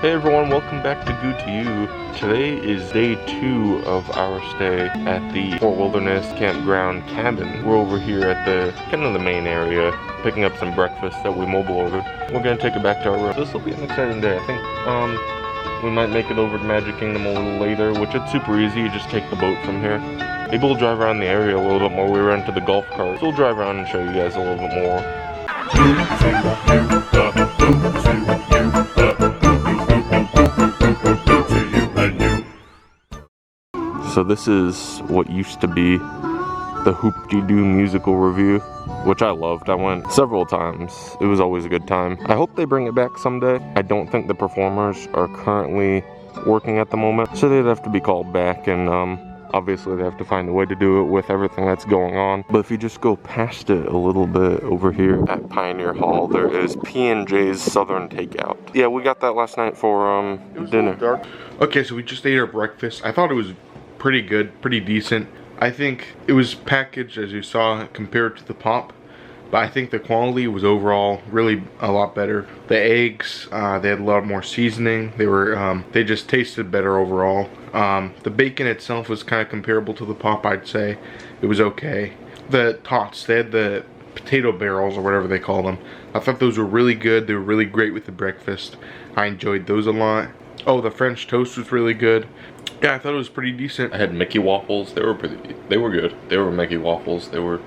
Hey everyone, welcome back to Goo to You. Today is day 2 of our stay at the Fort Wilderness Campground Cabin. We're over here at the kind of the main area, picking up some breakfast that we mobile ordered. We're gonna take it back to our room. This will be an exciting day. I think we might make it over to Magic Kingdom a little later, which it's super easy. You just take the boat from here. Maybe we'll drive around the area a little bit more. We rented the golf cart, so we'll drive around and show you guys a little bit more. So this is what used to be the Hoop-Dee-Doo musical review, which I loved. I went several times. It was always a good time. I hope they bring it back someday. I don't think the performers are currently working at the moment, so they'd have to be called back, and obviously they have to find a way to do it with everything that's going on. But if you just go past it a little bit over here at Pioneer Hall, there is P&J's Southern Takeout. Yeah, we got that last night for dinner. Dark. Okay, so we just ate our breakfast. I thought it was pretty good, pretty decent. I think it was packaged, as you saw, compared to the Pop, but I think the quality was overall really a lot better. The eggs, they had a lot more seasoning. They just tasted better overall. The bacon itself was kind of comparable to the Pop, I'd say. It was okay. The tots, they had the potato barrels or whatever they call them. I thought those were really good. They were really great with the breakfast. I enjoyed those a lot. Oh, the French toast was really good. Yeah, I thought it was pretty decent. I had Mickey waffles. They were good. They were Mickey waffles. They were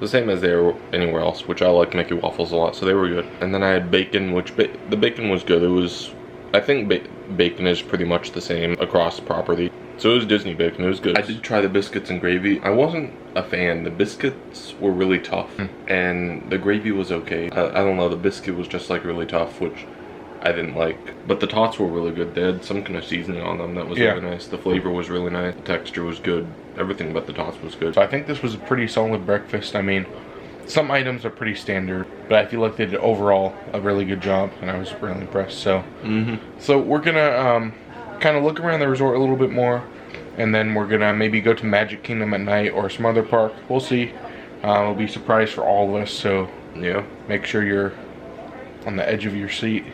the same as they were anywhere else, which I like Mickey waffles a lot, so they were good. And then I had bacon, which the bacon was good. It was, I think bacon is pretty much the same across the property. So it was Disney bacon. It was good. I did try the biscuits and gravy. I wasn't a fan. The biscuits were really tough, and the gravy was okay. I don't know. The biscuit was just like really tough, which I didn't like, but the tots were really good. They had some kind of seasoning on them that was really nice. The flavor was really nice. The texture was good. Everything but the tots was good. So I think this was a pretty solid breakfast. I mean, some items are pretty standard, but I feel like they did overall a really good job, and I was really impressed. So, so we're gonna kind of look around the resort a little bit more, and then we're gonna maybe go to Magic Kingdom at night or some other park. We'll see. It'll be a surprise for all of us. So yeah, make sure you're on the edge of your seat.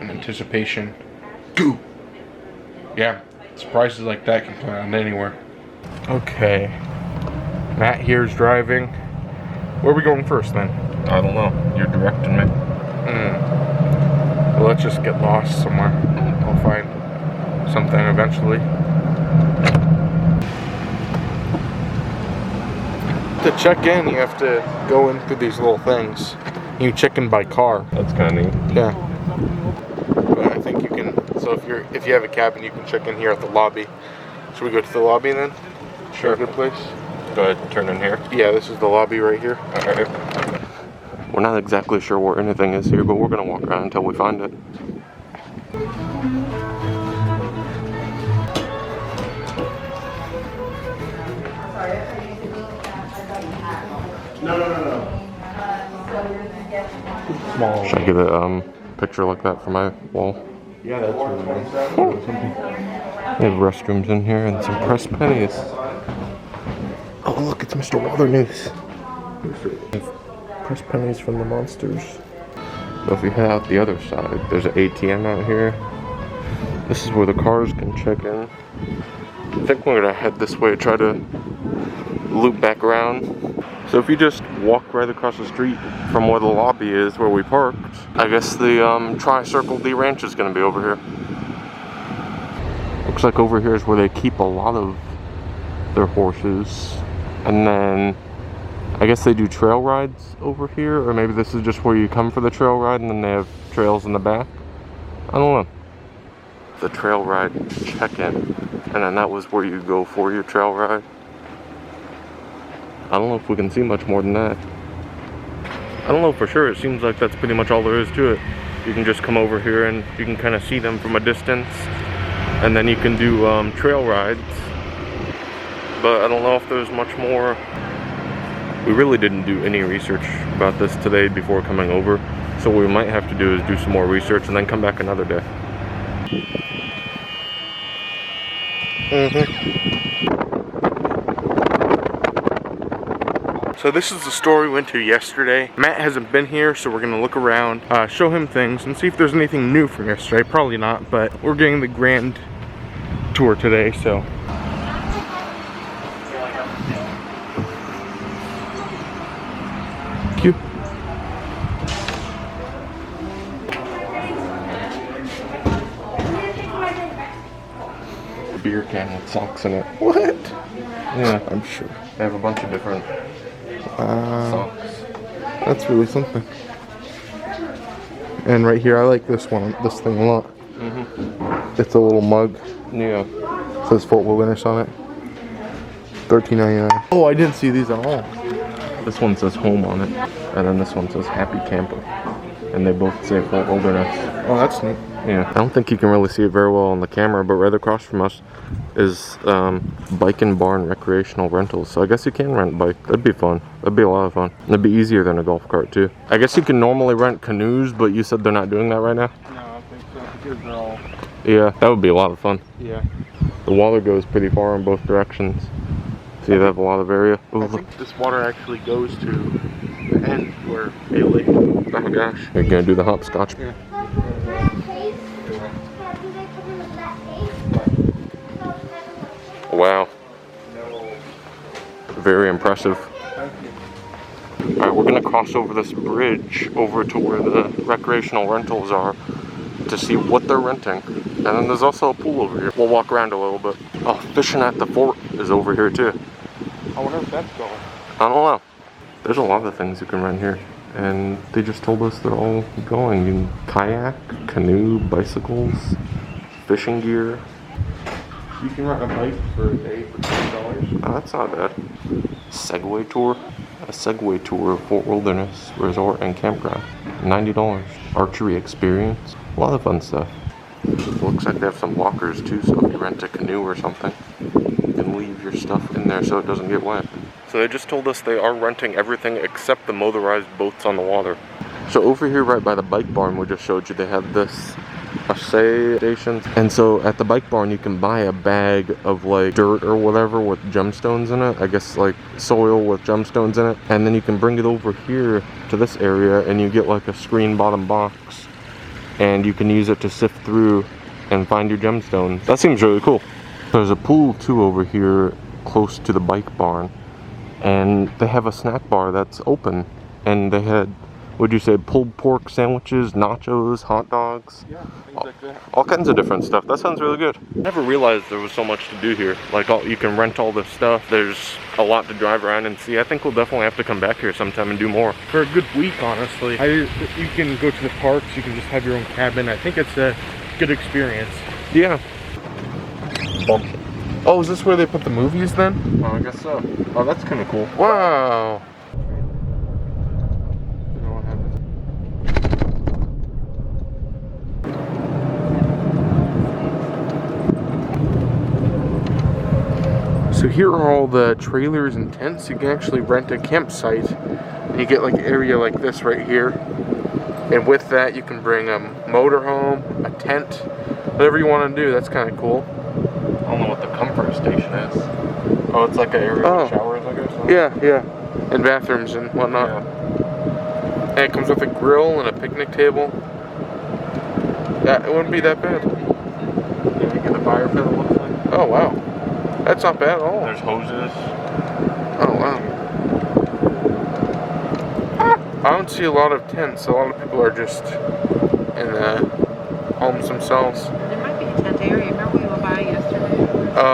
Anticipation. Go! Yeah, surprises like that can come out anywhere. Okay, Matt here's driving. Where are we going first then? I don't know. You're directing me. Well, let's just get lost somewhere. I'll find something eventually. To check in, you have to go in through these little things. You check in by car. That's kind of neat. Yeah. But I think you can, so if you have a cabin, you can check in here at the lobby. Should we go to the lobby then? Sure. A good place? Go ahead, turn in here. Yeah, this is the lobby right here. Alright. We're not exactly sure where anything is here, but we're gonna walk around until we find it. No. Small. Should I get a picture like that for my wall? Yeah, that's really nice. They have restrooms in here and some pressed pennies. Oh look, it's Mr. Wilderness. Pressed pennies from the monsters. So if you head out the other side, there's an ATM out here. This is where the cars can check in. I think we're gonna head this way, try to loop back around. So if you just walk right across the street from where the lobby is, where we parked, I guess the Tri-Circle D Ranch is gonna be over here. Looks like over here is where they keep a lot of their horses. And then I guess they do trail rides over here, or maybe this is just where you come for the trail ride and then they have trails in the back. I don't know. The trail ride check-in, and then that was where you go for your trail ride. I don't know if we can see much more than that. I don't know for sure. It seems like that's pretty much all there is to it. You can just come over here and you can kind of see them from a distance, and then you can do trail rides. But I don't know if there's much more. We really didn't do any research about this today before coming over, so what we might have to do is do some more research and then come back another day. So this is the store we went to yesterday. Matt hasn't been here, so we're gonna look around, show him things, and see if there's anything new from yesterday. Probably not, but we're getting the grand tour today, so. Cute. Beer can with socks in it. What? Yeah, I'm sure. they have a bunch of different socks. That's really something. And right here, I like this this thing a lot. It's a little mug. Yeah. It says Fort Wilderness on it. $13.99. Oh, I didn't see these at all. This one says home on it, and then this one says happy camper. And they both say Fort Wilderness. Oh, that's neat. Yeah, I don't think you can really see it very well on the camera, but right across from us is Bike and Barn Recreational Rentals. So I guess you can rent a bike. That'd be fun. That'd be a lot of fun. It'd be easier than a golf cart too. I guess you can normally rent canoes, but you said they're not doing that right now? No, I think so. Because they're all... Yeah, that would be a lot of fun. Yeah. The water goes pretty far in both directions. So you have a lot of area. Ooh, I think this water actually goes to the end where they lake. oh gosh. You're gonna do the hopscotch? Yeah. Wow. Very impressive. Alright, we're gonna cross over this bridge over to where the recreational rentals are to see what they're renting. And then there's also a pool over here. We'll walk around a little bit. Oh, fishing at the fort is over here too. I wonder if that's going. I don't know. There's a lot of things you can rent here. And they just told us they're all going. You can kayak, canoe, bicycles, fishing gear. You can rent a bike for a day for $10. Oh, that's not bad. Segway tour. A Segway tour of Fort Wilderness Resort and Campground. $90. Archery experience. A lot of fun stuff. Looks like they have some lockers too, so if you rent a canoe or something, you can leave your stuff in there so it doesn't get wet. So they just told us they are renting everything except the motorized boats on the water. So over here right by the bike barn we just showed you, they have this assay stations. And so at the bike barn you can buy a bag of like dirt or whatever with gemstones in it. I guess like soil with gemstones in it. And then you can bring it over here to this area and you get like a screen bottom box. And you can use it to sift through and find your gemstones. That seems really cool. There's a pool too over here close to the bike barn. And they have a snack bar that's open. And they had, what'd you say, pulled pork sandwiches, nachos, hot dogs? Yeah, things like that. All kinds of different stuff. That sounds really good. I never realized there was so much to do here. Like, you can rent all this stuff. There's a lot to drive around and see. I think we'll definitely have to come back here sometime and do more. For a good week, honestly. You can go to the parks, you can just have your own cabin. I think it's a good experience. Yeah. Oh, is this where they put the movies then? Oh, I guess so. Oh, that's kind of cool. Wow. So here are all the trailers and tents. You can actually rent a campsite. And you get like an area like this right here. And with that, you can bring a motorhome, a tent, whatever you want to do. That's kind of cool. I don't know what the comfort station is. Oh, it's like an area with showers, I guess? Yeah. And bathrooms and whatnot. Yeah. And it comes with a grill and a picnic table. Yeah, it wouldn't be that bad. Yeah, you get a fire pit, it looks like. Oh, wow. That's not bad at all. There's hoses. Oh, wow. I don't see a lot of tents. A lot of people are just in the homes themselves. There might be a tent area. Remember we were by yesterday? I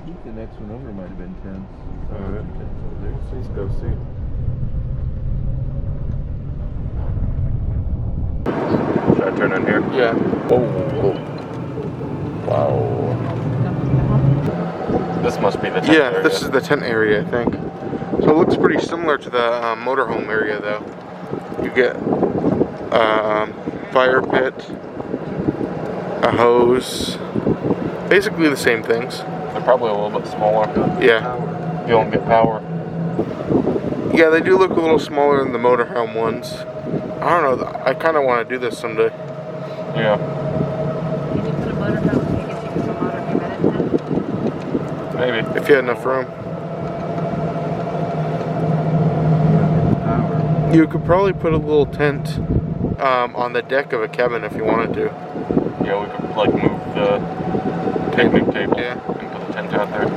think the next one over might have been 10. Alright. Let's go see. Should I turn in here? Yeah. Oh. Wow. This must be the tent area. This is the tent area, I think. So it looks pretty similar to the motorhome area, though. You get fire pit, a hose, basically the same things. They're probably a little bit smaller. Yeah. You don't get power. Yeah, they do look a little smaller than the motorhome ones. I don't know. I kind of want to do this someday. Yeah. You can put a motorhome, you can take some motor, you got it. Maybe. If you had enough room. You could probably put a little tent on the deck of a cabin if you wanted to. Yeah, we could like move the picnic table Yeah. and put the tent out there.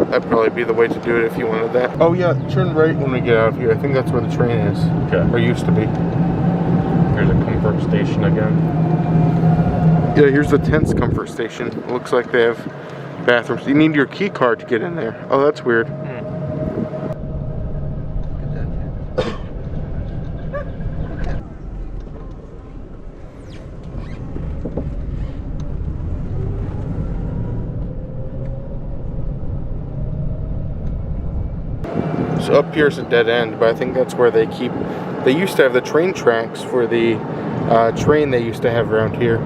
That'd probably be the way to do it if you wanted that. Oh yeah, turn right when we get out of here. I think that's where the train is. Okay. Or used to be. Here's a comfort station again. Yeah, here's the tent's comfort station. It looks like they have bathrooms. You need your key card to get in there. Oh, that's weird. So up here's a dead end, but I think that's where they used to have the train tracks for the train they used to have around here.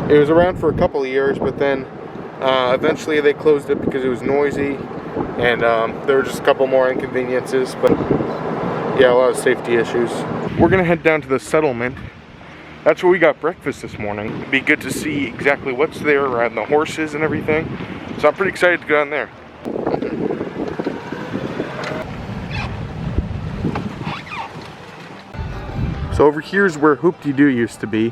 It was around for a couple of years, but then eventually they closed it because it was noisy, and there were just a couple more inconveniences, but yeah, a lot of safety issues. We're gonna head down to the settlement. That's where we got breakfast this morning. It'd be good to see exactly what's there, riding the horses and everything. So I'm pretty excited to go down there. So over here's where Hoop-de-Doo used to be.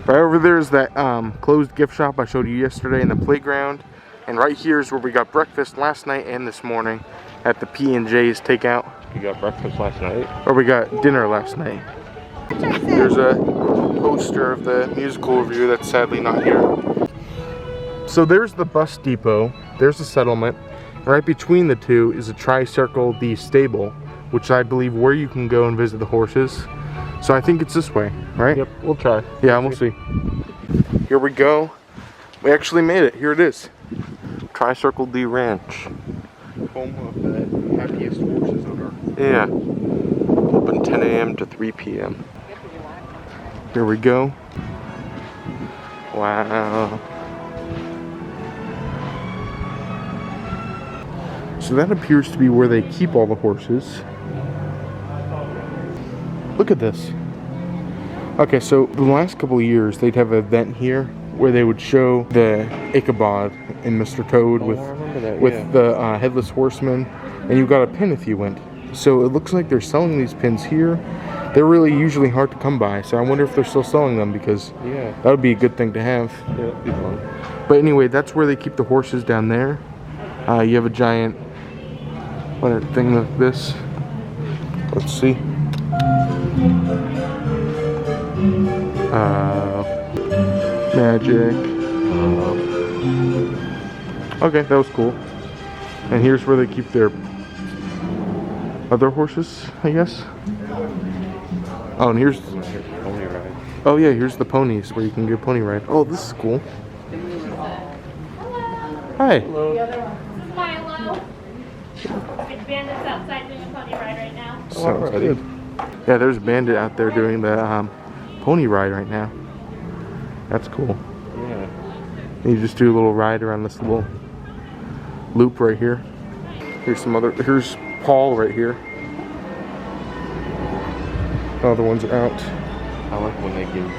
Right over there is that closed gift shop I showed you yesterday in the playground. And right here is where we got breakfast last night and this morning at the P&J's takeout. You got breakfast last night? Or we got dinner last night. There's a poster of the musical review that's sadly not here. So there's the bus depot, there's the settlement. Right between the two is a tri-circle, the stable, which I believe where you can go and visit the horses. So I think it's this way, right? Yep, we'll try. Yeah, we'll see. Here we go. We actually made it. Here it is. Tri-Circle D Ranch. Home of the happiest horses on earth. Yeah. Open 10 a.m. to 3 p.m. Here we go. Wow. So that appears to be where they keep all the horses. Look at this. Okay, so the last couple of years they'd have an event here where they would show the Ichabod and Mr. Toad with the Headless Horseman, and you got a pin if you went. So it looks like they're selling these pins here. They're really usually hard to come by, so I wonder if they're still selling them, because that would be a good thing to have. Yeah, that'd be fun. But anyway, that's where they keep the horses down there. You have a giant thing like this. Let's see. Magic. Okay, that was cool. And here's where they keep their other horses, I guess. Oh, and here's Pony ride. Oh yeah, here's the ponies where you can get a pony ride. Oh, this is cool. Hi. Hello. Milo. Bandit's outside doing a pony ride right now. Sounds good. Yeah, there's a bandit out there doing the pony ride right now. That's cool. Yeah. You just do a little ride around this little loop right here. Here's Paul right here. The other ones are out. I like when they give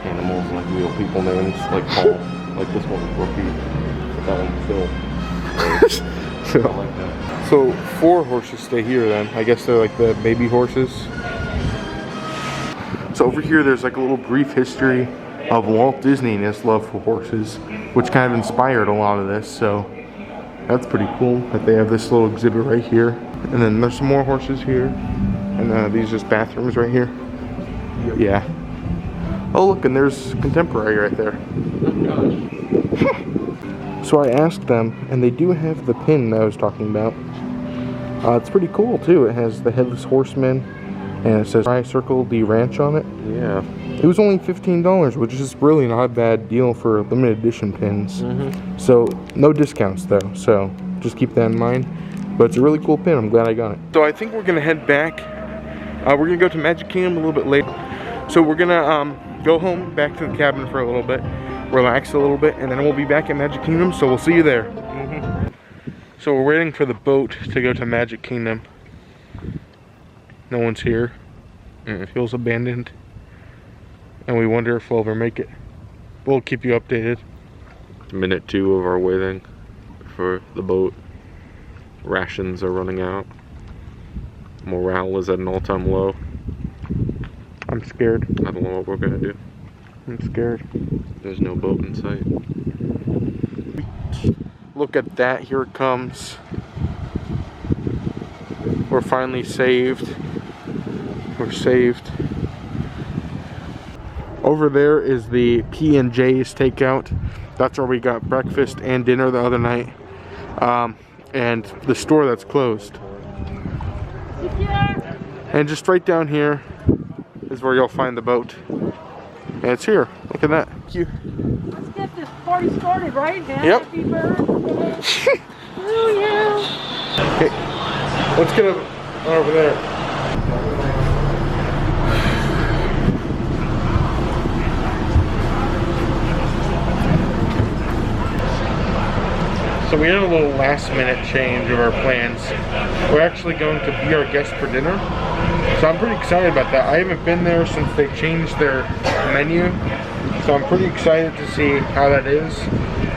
animals like real people names, like Paul. Like this one's Rookie, but that one's Phil. I like that. So 4 horses stay here then. I guess they're like the baby horses. So over here there's like a little brief history of Walt Disney and his love for horses, which kind of inspired a lot of this. So that's pretty cool that they have this little exhibit right here. And then there's some more horses here. And these are just bathrooms right here. Yep. Yeah. Oh look, and there's Contemporary right there. So I asked them, and they do have the pin that I was talking about. It's pretty cool too. It has the Headless Horseman, and it says Tri-Circle D Ranch on it. Yeah. It was only $15, which is really not a bad deal for limited edition pins. So no discounts though, so just keep that in mind. But it's a really cool pin. I'm glad I got it. So I think we're gonna head back. We're gonna go to Magic Kingdom a little bit later. So we're gonna go home, back to the cabin for a little bit, relax a little bit, and then we'll be back at Magic Kingdom. So we'll see you there. So we're waiting for the boat to go to Magic Kingdom. No one's here. It feels abandoned. And we wonder if we'll ever make it. We'll keep you updated. Minute 2 of our waiting for the boat. Rations are running out. Morale is at an all-time low. I'm scared. I don't know what we're gonna do. I'm scared. There's no boat in sight. Look at that, here it comes. We're finally saved. We're saved. Over there is the P&J's takeout. That's where we got breakfast and dinner the other night. And the store that's closed. And just right down here is where you'll find the boat. And it's here. Look at that. Thank you. Let's get this party started, right? Yep. Happy birthday. Oh, yeah. Okay, let's get over there. So we had a little last minute change of our plans. We're actually going to be our guest for dinner. So I'm pretty excited about that. I haven't been there since they changed their menu. So I'm pretty excited to see how that is.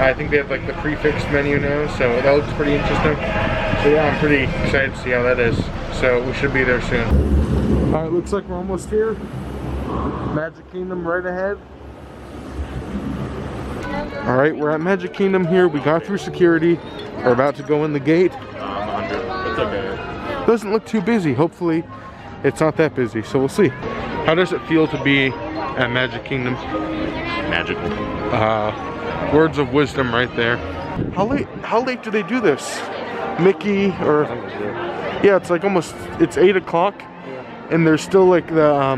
I think they have like the prefixed menu now, so that looks pretty interesting. So yeah, I'm pretty excited to see how that is. So we should be there soon. Alright, looks like we're almost here. Magic Kingdom right ahead. Alright, we're at Magic Kingdom here. We got through security. We're about to go in the gate. It's okay. Doesn't look too busy. Hopefully it's not that busy, so we'll see. How does it feel to be at Magic Kingdom? Magical. Words of wisdom right there. How late do they do this? Mickey or yeah, it's like almost, it's 8 o'clock and there's still like the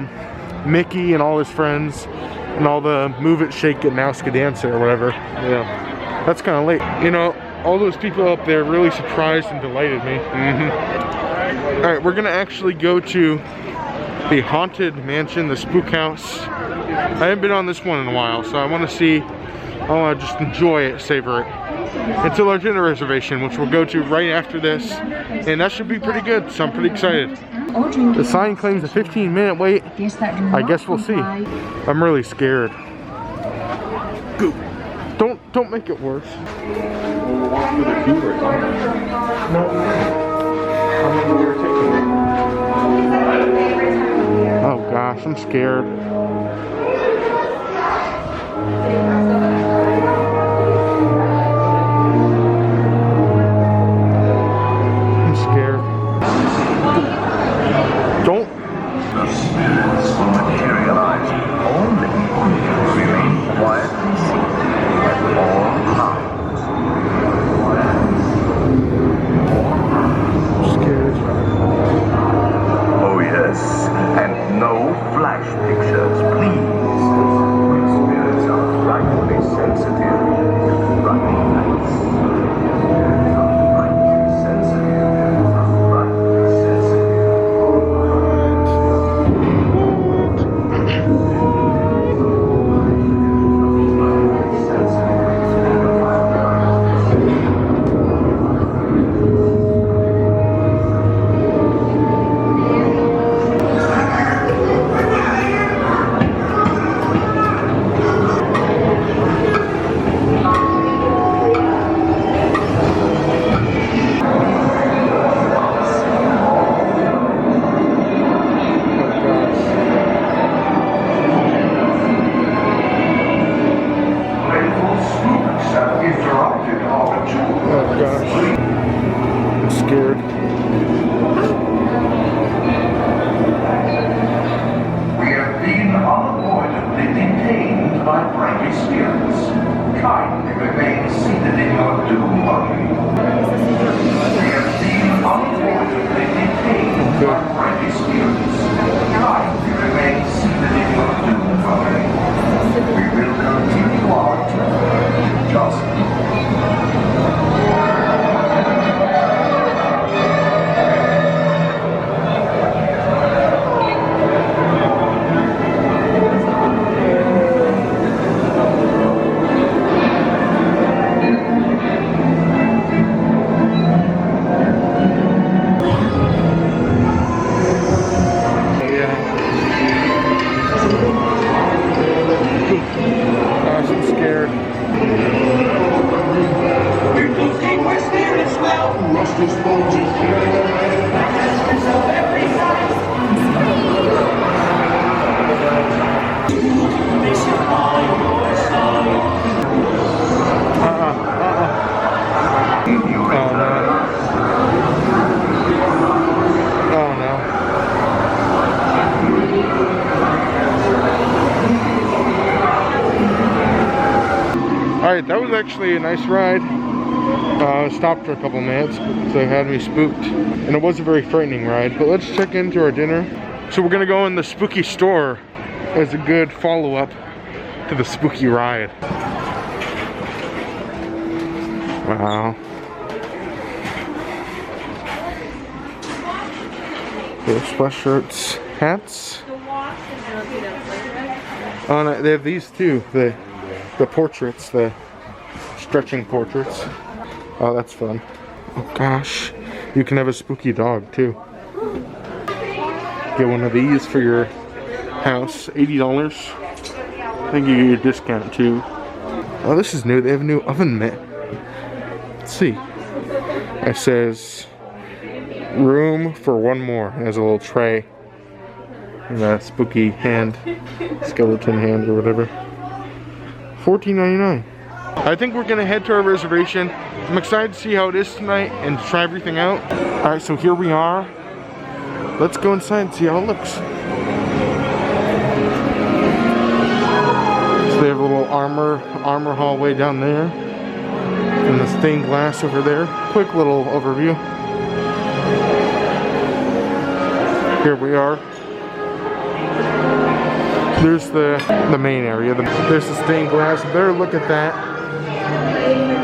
Mickey and all his friends and all the Move It, Shake It, Now Dancer or whatever. Yeah, that's kind of late. You know, all those people up there really surprised and delighted me. All right, we're gonna actually go to the Haunted Mansion, the Spook House. I haven't been on this one in a while, so I want to just enjoy it, savor it, until our dinner reservation, which we'll go to right after this, and that should be pretty good. So I'm pretty excited. The sign claims a 15-minute wait. I guess we'll see. I'm really scared. Don't make it worse. Oh gosh, I'm scared. I'm scared. Don't. The spirits will materialize only if you remain quietly seated at all times. I'm scared. Oh yes, and no flash pictures, please. When spirits are frightfully sensitive, frightfully nice. Frightfully sensitive, frightfully sensitive. I'm scared. We have been unavoidably detained by friendly spirits. Kindly remain seated in your doom buggy. We have been unavoidably detained by friendly spirits. Kindly remain seated in your doom buggy. We will continue on. Just Alright, that was actually a nice ride. Stopped for a couple minutes, so it had me spooked. And it was a very frightening ride. But let's check into our dinner. So we're gonna go in the spooky store as a good follow-up to the spooky ride. Wow. There's sweatshirts, hats. Oh, no, they have these too. The portraits, the stretching portraits. Oh, that's fun. Oh gosh, you can have a spooky dog too. Get one of these for your house, $80. I think you get a discount too. Oh, this is new. They have a new oven mitt. Let's see. It says room for one more. It has a little tray and a spooky hand, skeleton hand or whatever. $14.99. I think we're gonna head to our reservation. I'm excited to see how it is tonight and try everything out. All right, so here we are. Let's go inside and see how it looks. So they have a little armor hallway down there, and the stained glass over there. Quick little overview. Here we are. There's the main area. There's the stained glass. Better look at that.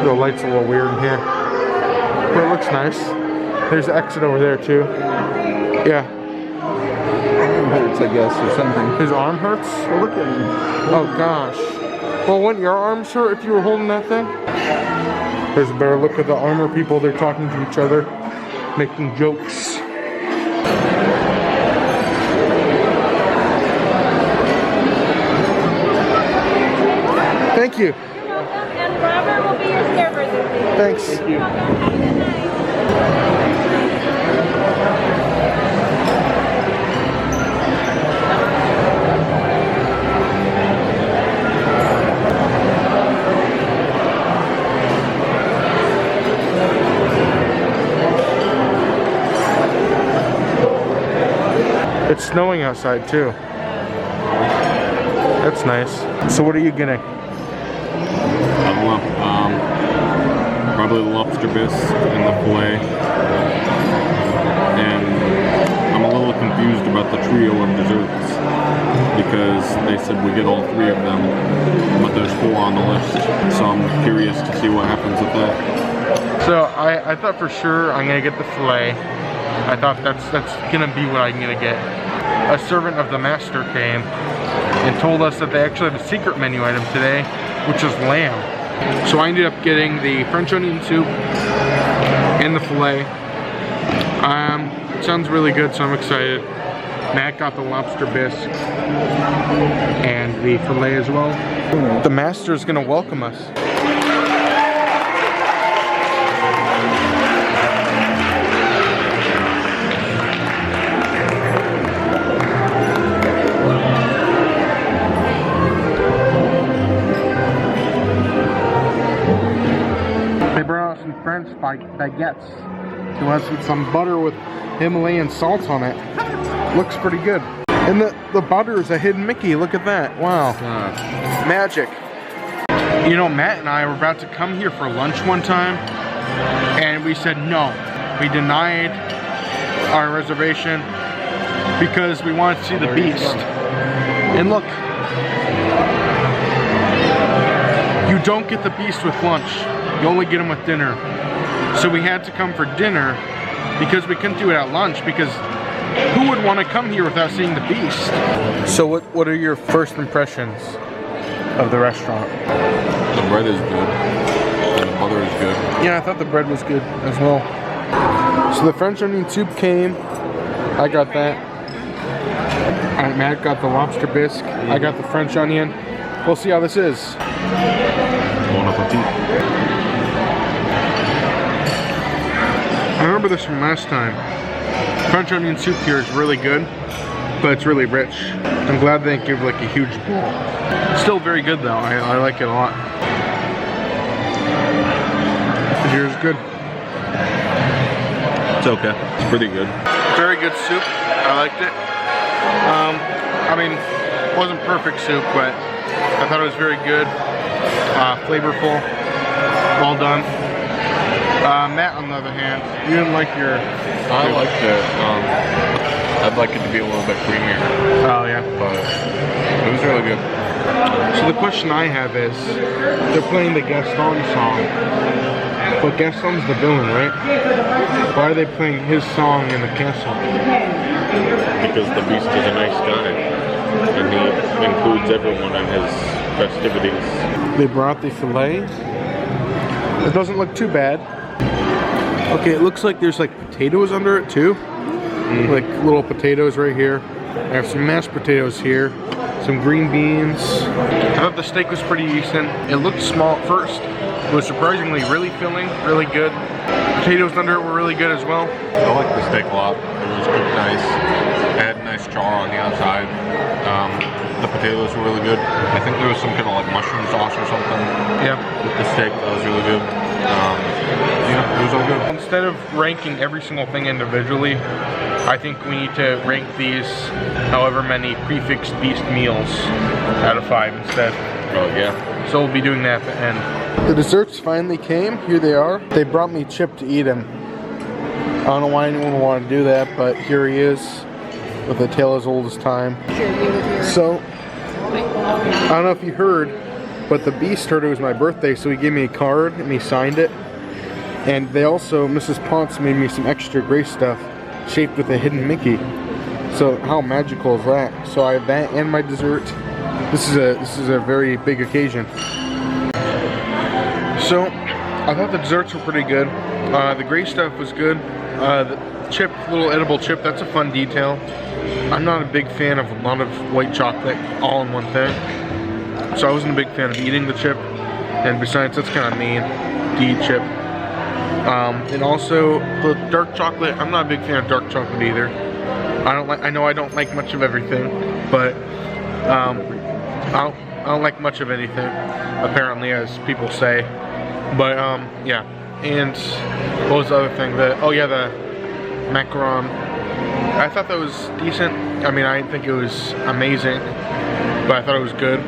The light's a little weird in here, but it looks nice. There's the exit over there too. Yeah. Arm hurts, I guess, or something. His arm hurts? Well, look at him. Oh gosh. Well, wouldn't your arms hurt if you were holding that thing? There's a better look at the armor people. They're talking to each other, making jokes. Thank you. And Robert will be your server. Thanks. Thank you. It's snowing outside too. That's nice. So what are you getting? I don't know. Probably the lobster bisque and the filet. And I'm a little confused about the trio of desserts because they said we get all three of them, but there's 4 on the list. So I'm curious to see what happens with that. So I thought for sure I'm gonna get the filet. I thought that's gonna be what I'm gonna get. A servant of the master came and told us that they actually have a secret menu item today, which is lamb. So I ended up getting the French onion soup and the filet. It sounds really good, so I'm excited. Matt got the lobster bisque and the filet as well. The master is gonna welcome us. French baguettes to us with some butter with Himalayan salt on it. Looks pretty good. And the butter is a hidden Mickey. Look at that. Wow. Magic. You know, Matt and I were about to come here for lunch one time, and we said no. We denied our reservation because we wanted to see the beast. And look, you don't get the beast with lunch. You only get them with dinner. So we had to come for dinner because we couldn't do it at lunch, because who would want to come here without seeing the beast? So what are your first impressions of the restaurant? The bread is good, and the butter is good. Yeah, I thought the bread was good as well. So the French onion soup came. I got that. Matt got the lobster bisque. I got the French onion. We'll see how this is. Bon appetit. I remember this from last time. Crunch onion soup here is really good, but it's really rich. I'm glad they didn't give like a huge bowl. Still very good though. I like it a lot. Here's good. It's okay. It's pretty good. Very good soup. I liked it. I mean, it wasn't perfect soup, but I thought it was very good. Flavorful. Well done. Matt, on the other hand, you didn't like your... I liked it. I'd like it to be a little bit creamier. Oh, yeah. But it was really good. So the question I have is, they're playing the Gaston song, but Gaston's the villain, right? Why are they playing his song in the castle? Because the Beast is a nice guy. And he includes everyone in his festivities. They brought the filet. It doesn't look too bad. Okay, it looks like there's like potatoes under it too. Like little potatoes right here. I have some mashed potatoes here. Some green beans. I thought the steak was pretty decent. It looked small at first. It was surprisingly really filling, really good. Potatoes under it were really good as well. I like the steak a lot. It was cooked nice. It had nice char on the outside. The potatoes were really good. I think there was some kind of like mushroom sauce or something. Yeah. With the steak, that was really good. Yeah, it was all good. Instead of ranking every single thing individually, I think we need to rank these however many prefixed beast meals out of 5 instead. Oh yeah. So we'll be doing that at the end. The desserts finally came. Here they are. They brought me Chip to eat him. I don't know why anyone would want to do that, but here he is with a tale as old as time. So, I don't know if you heard, but the Beast heard it was my birthday, so he gave me a card and he signed it. And they also, Mrs. Ponce made me some extra gray stuff shaped with a hidden Mickey. So how magical is that? So I have that and my dessert. This is a very big occasion. So I thought the desserts were pretty good. The gray stuff was good. The chip, little edible chip, that's a fun detail. I'm not a big fan of a lot of white chocolate all in one thing. So I wasn't a big fan of eating the chip. And besides, that's kind of mean to eat chip. And also the dark chocolate, I'm not a big fan of dark chocolate either. I know I don't like much of everything, but I don't like much of anything, apparently, as people say. But yeah. And what was the other thing? The macaron. I thought that was decent. I mean, I didn't think it was amazing, but I thought it was good.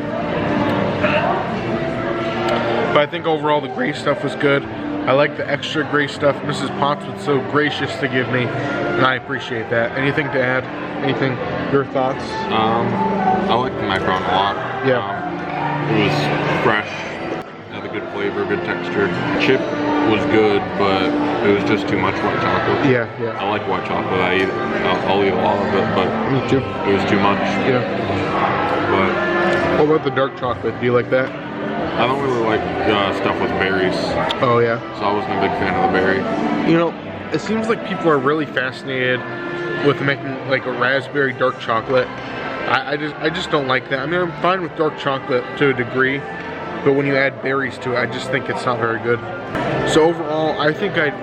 But I think overall the gray stuff was good. I like the extra gray stuff Mrs. Potts was so gracious to give me, and I appreciate that. Anything to add? Anything? Your thoughts? I like the macaron a lot. Yeah. It was fresh, had a good flavor, good texture. Chip was good, but it was just too much white chocolate. Yeah, yeah. I like white chocolate. I'll eat a lot of it, but Me too. it was too much. Yeah. But what about the dark chocolate? Do you like that? I don't really like stuff with berries, Oh yeah. so I wasn't a big fan of the berry. You know, it seems like people are really fascinated with making like a raspberry dark chocolate. I just don't like that. I mean, I'm fine with dark chocolate to a degree, but when you add berries to it, I just think it's not very good. So overall, I think I'd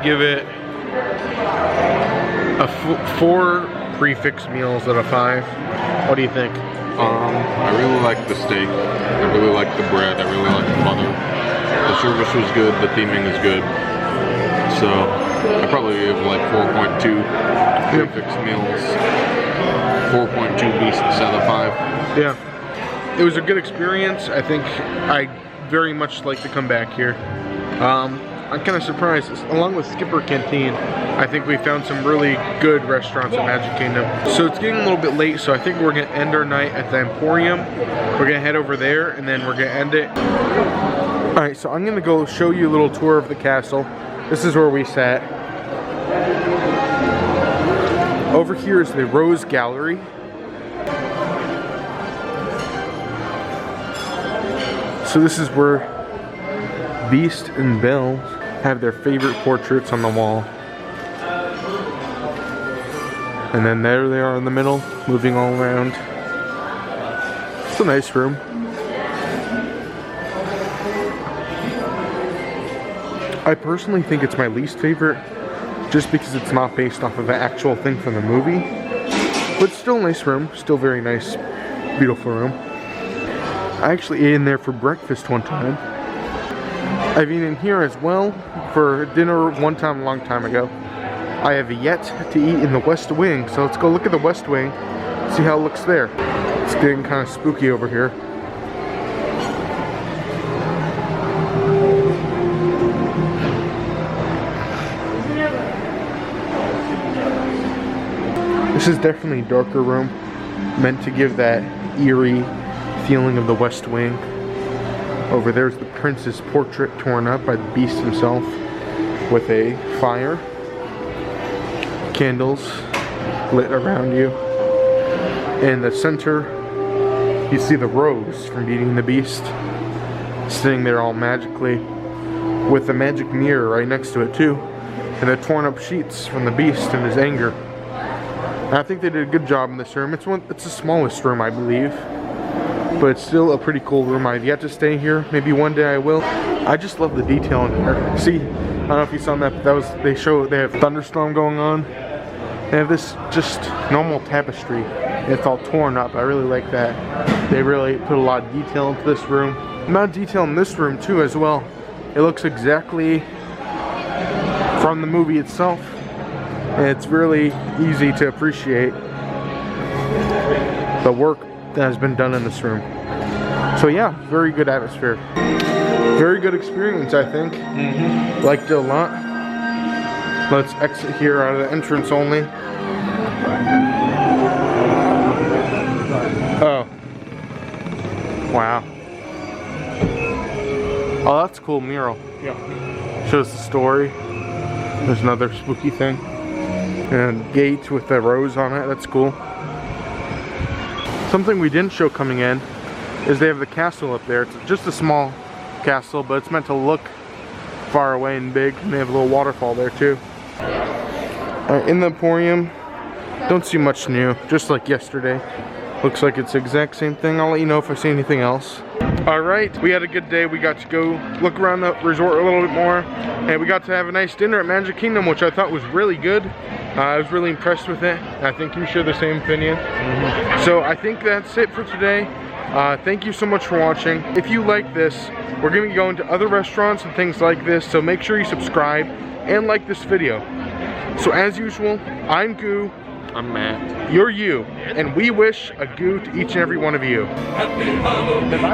give it a 4 prefix meals out of 5. What do you think? I really like the steak. I really like the bread. I really like the butter. The service was good. The theming is good. So I probably give like 4.2 prefix meals. 4.2 beasts out of 5. Yeah, it was a good experience. I think I very much like to come back here. I'm kind of surprised. Along with Skipper Canteen, I think we found some really good restaurants in Magic Kingdom. So it's getting a little bit late, so I think we're going to end our night at the Emporium. We're going to head over there, and then we're going to end it. Alright, so I'm going to go show you a little tour of the castle. This is where we sat. Over here is the Rose Gallery. So this is where Beast and Belle have their favorite portraits on the wall. And then there they are in the middle, moving all around. It's a nice room. I personally think it's my least favorite, just because it's not based off of an actual thing from the movie. But still a nice room, still very nice, beautiful room. I actually ate in there for breakfast one time. I've eaten here as well for dinner one time a long time ago. I have yet to eat in the West Wing, so let's go look at the West Wing, see how it looks there. It's getting kind of spooky over here. This is definitely a darker room, meant to give that eerie feeling of the West Wing. Over there's the prince's portrait torn up by the beast himself with a fire. Candles lit around you. In the center, you see the rose from Beauty and the Beast sitting there all magically with a magic mirror right next to it too, and the torn up sheets from the beast and his anger. And I think they did a good job in this room. It's the smallest room, I believe, but it's still a pretty cool room. I've yet to stay here. Maybe one day I will. I just love the detail in here. See, I don't know if you saw that, but that was they have thunderstorm going on. They have this just normal tapestry. It's all torn up. I really like that. They really put a lot of detail into this room. A lot of detail in this room too as well. It looks exactly from the movie itself. And it's really easy to appreciate the work that has been done in this room. So yeah, very good atmosphere. Very good experience, I think. Liked it a lot. Let's exit here out of the entrance only. Oh. Wow. Oh, that's a cool mural. Yeah. Shows the story. There's another spooky thing. And gate with the rose on it. That's cool. Something we didn't show coming in is they have the castle up there. It's just a small castle, but it's meant to look far away and big. And they have a little waterfall there too. In the Emporium, don't see much new, just like yesterday. Looks like it's the exact same thing. I'll let you know if I see anything else. Alright, we had a good day. We got to go look around the resort a little bit more. And we got to have a nice dinner at Magic Kingdom, which I thought was really good. I was really impressed with it. I think you share the same opinion. So I think that's it for today. Thank you so much for watching. If you like this, we're going to be going to other restaurants and things like this. So make sure you subscribe and like this video. So as usual, I'm Goo. I'm Matt. You're you. And we wish a goo to each and every one of you. Happy Halloween.